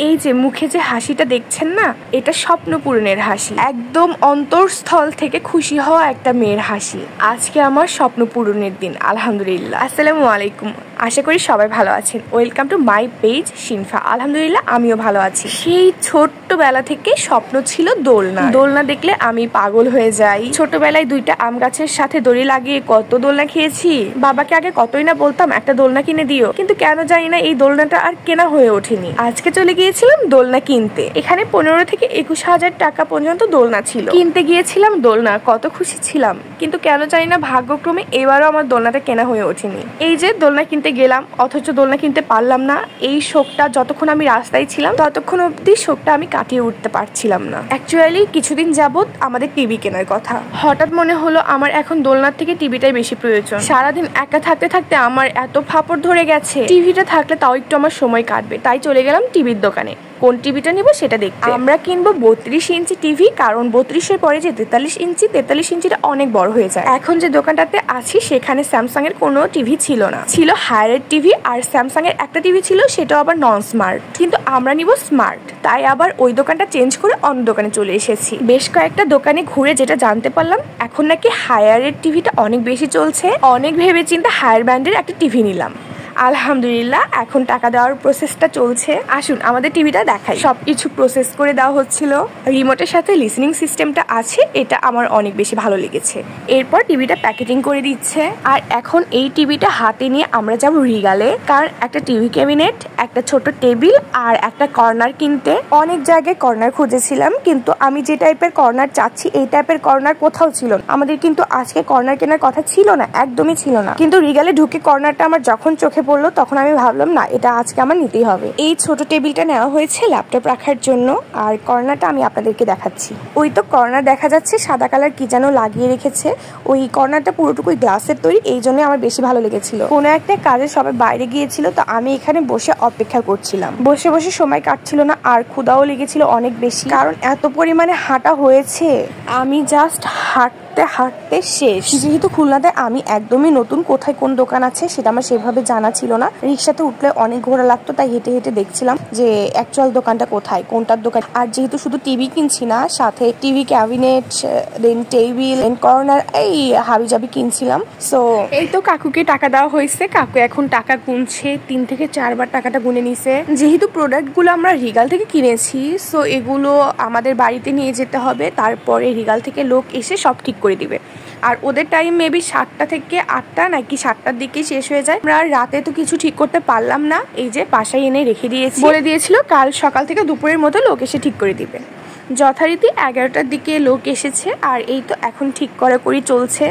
এই যে মুখে যে হাসিটা দেখছেন না, এটা স্বপ্ন পূরণের হাসি, একদম অন্তরস্থল থেকে খুশি হওয়া একটা মেয়ের হাসি। আজকে আমার স্বপ্ন পূরণের দিন, আলহামদুলিল্লাহ। আসসালামু আলাইকুম, আশা করি সবাই ভালো আছেন। Welcome to my page Shinfa. আলহামদুলিল্লাহ আমিও ভালো আছি। সেই ছোট্টবেলা থেকে স্বপ্ন ছিল দোলনা। দোলনা দেখলে আমি পাগল হয়ে যাই। ছোটবেলায় 2টা আম গাছের সাথে দড়ি লাগিয়ে কত দোলনা খেয়েছি। বাবাকে আগে কতই না বলতাম একটা দোলনা কিনে দিও, কিন্তু কেন জানি না এই দোলনাটা আর কেনা হয়ে ওঠেনি। আজকে চলে গিয়েছিলাম দোলনা কিনতে। এখানে 15 থেকে 21,000 টাকা পর্যন্ত দোলনা ছিল। কিনতে গিয়েছিলাম দোলনা, কত খুশি ছিলাম, কিন্তু কেন জানি না ভাগ্যক্রমে এবারও আমার দোলনাটা কেনা হয়ে ওঠেনি। এই যে দোলনা কিনতে গেলাম, অথচ দোলনা কিনতে পারলাম না। এই শোকটা যতক্ষণ আমি রাস্তায় ছিলাম ততক্ষণ অব্দি শোকটা আমি কাটিয়ে উঠতে পারছিলাম না। অ্যাকচুয়ালি কিছুদিন যাবত আমাদের টিভি কেনার কথা। হঠাৎ মনে হলো আমার এখন দোলনার থেকে টিভিটাই বেশি প্রয়োজন। সারাদিন একা থাকতে থাকতে আমার এত ফাপড় ধরে গেছে, টিভিটা থাকলে তাও একটু আমার সময় কাটবে। তাই চলে গেলাম টিভির দোকানে। কোন টিভিটা নিব সেটা দেখতে। আমরা কিনবো 32 ইঞ্চি টিভি, কারণ 32-এর পরে যে 43 ইঞ্চিটা অনেক বড় হয়ে যায়। এখন যে দোকানটাতে আছি সেখানে স্যামসাং এর কোনো টিভি ছিল না, ছিল হায়ারের টিভি। আর স্যামসাং এর একটা টিভি ছিল, সেটাও আবার নন স্মার্ট, কিন্তু আমরা নিব স্মার্ট। তাই আবার ওই দোকানটা চেঞ্জ করে অন্য দোকানে চলে এসেছি। বেশ কয়েকটা দোকানে ঘুরে যেটা জানতে পারলাম, এখন নাকি হায়ারের টিভিটা অনেক বেশি চলছে। অনেক ভেবে চিন্তে হায়ার ব্র্যান্ডের একটা টিভি নিলাম। আলহামদুলিল্লাহ এখন টাকা দেওয়ার প্রসেসটা চলছে। আসুন আমাদের টিভিটা দেখাই। সবকিছু প্রসেস করে দেওয়া হচ্ছিল। রিমোটের সাথে লিসনিং সিস্টেমটা আছে, এটা আমার অনেক বেশি ভালো লেগেছে। এরপর টিভিটা প্যাকেটিং করে দিচ্ছে। আর এখন এই টিভিটা হাতে নিয়ে আমরা যাব রিগালে, কারণ একটা টিভি ক্যাবিনেট, একটা ছোট টেবিল আর একটা কর্নার কিনতে। অনেক জায়গায় কর্নার খুঁজেছিলাম, কিন্তু আমি যে টাইপের কর্নার চাচ্ছি এই টাইপের কর্নার কোথাও ছিল না। আমাদের কিন্তু আজকে কর্নার কেনার কথা ছিল না, একদমই ছিল না। কিন্তু রিগালে ঢুকে কর্নারটা আমার যখন চোখে পড়লো তখন আমি ভাবলাম না, এটা আজকে আমার নিতেই হবে। এই ছোট টেবিলটা নেওয়া হয়েছে ল্যাপটপ রাখার জন্য। আর কর্নারটা আমি আপনাদেরকে দেখাচ্ছি। ওই তো কর্নার দেখা যাচ্ছে, সাদা কালার কি যেন লাগিয়ে রেখেছে। ওই কর্নারটা পুরোটুকুই গ্লাসের তৈরি, এই জন্য আমার বেশি ভালো লেগেছিল। কোনো একটা কাজে সবাই বাইরে গিয়েছিল, তো আমি এখানে বসে অপেক্ষা করছিলাম। বসে বসে সময় কাটছিল না, আর ক্ষুধাও লেগেছিল অনেক বেশি, কারণ এত পরিমাণে হাঁটা হয়েছে। আমি জাস্ট হাঁটতে শেষ। যেহেতু খুলনাতে আমি একদমই নতুন, কোথায় কোন দোকান আছে সেটা আমার সেভাবে জানা ছিল না। রিক্সাতে উঠলে অনেক ঘোরা লাগতো, তাই হেঁটে হেঁটে দেখছিলাম যে অ্যাকচুয়াল দোকানটা কোথায়, কোনটার দোকান। আর যেহেতু শুধু টিভি কিনছি না, সাথে টিভি ক্যাবিনেট, দেন টেবিল, দেন কর্নার, এই হাবিজাবি কিনছিলাম। সো এই তো কাকুকে টাকা দেওয়া হয়েছে। কাকু এখন টাকা গুনছে, 3 থেকে 4 বার টাকাটা গুনে নিছে। যেহেতু প্রোডাক্টগুলো আমরা রিগাল থেকে কিনেছি, সো এগুলো আমাদের বাড়িতে নিয়ে যেতে হবে। তারপরে রিগাল থেকে লোক এসে সব ঠিক করে দিবে। আর ওদের টাইম মেবি 7টা থেকে 8টা নাকি 7টার দিকে শেষ হয়ে যায়। আমরা রাতে তো কিছু ঠিক করতে পারলাম না, এই যে বাসায় এনে রেখে দিয়েছি। বলে দিয়েছিল কাল সকাল থেকে দুপুরের মতো লোক এসে ঠিক করে দিবে। যথারীতি 11টার দিকে লোক এসেছে। আর এই তো এখন ঠিক করাকরি চলছে।